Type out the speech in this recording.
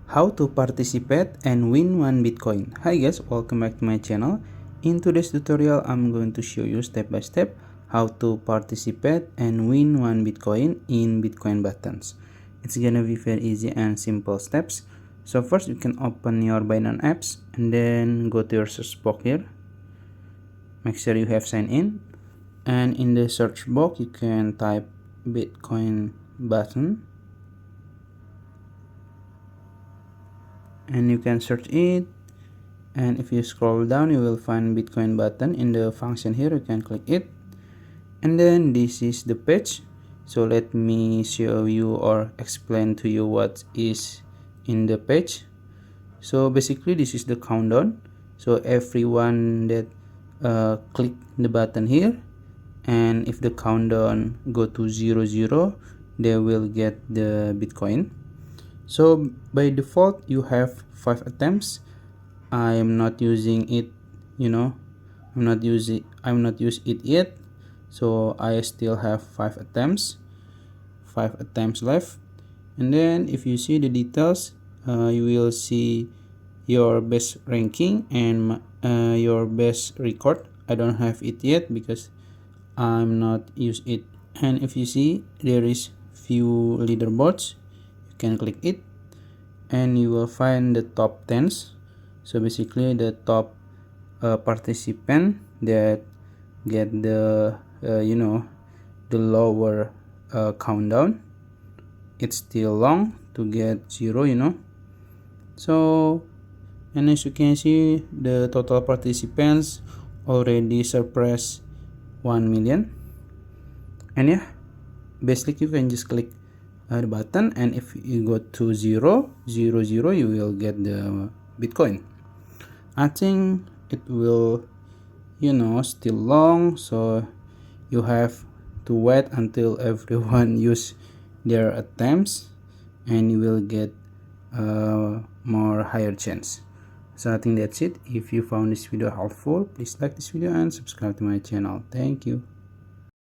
How to participate and win 1 Bitcoin. Hi guys, welcome back to my channel. In today's tutorial, I'm going to show you step by step how to participate and win 1 Bitcoin in Bitcoin buttons. It's gonna be very easy and simple steps. So first you can open your Binance apps and then go to your search box here. Make sure you have signed in, and in the search box you can type Bitcoin button and you can search it, and if you scroll down you will find Bitcoin button. In the function here you can click it, and then this is the page. So let me show you or explain to you what is in the page. So basically this is the countdown. So everyone that click the button here, and if the countdown go to 00, they will get the Bitcoin. So by default you have 5 attempts. I am not using it, I'm not use it yet, so I still have 5 attempts left. And then if you see the details, you will see your best ranking and your best record. I don't have it yet because I'm not use it. And if you see, there is few leaderboards. You can click it and you will find the top 10s. So basically the top participant that get the the lower countdown. It's still long to get 0, so, and as you can see, the total participants already surpassed 1 million. And yeah, basically you can just click the button, and if you go to 000, you will get the Bitcoin. I think it will still long, so you have to wait until everyone use their attempts and you will get more higher chance. So I think that's it. If you found this video helpful, please like this video and subscribe to my channel. Thank you.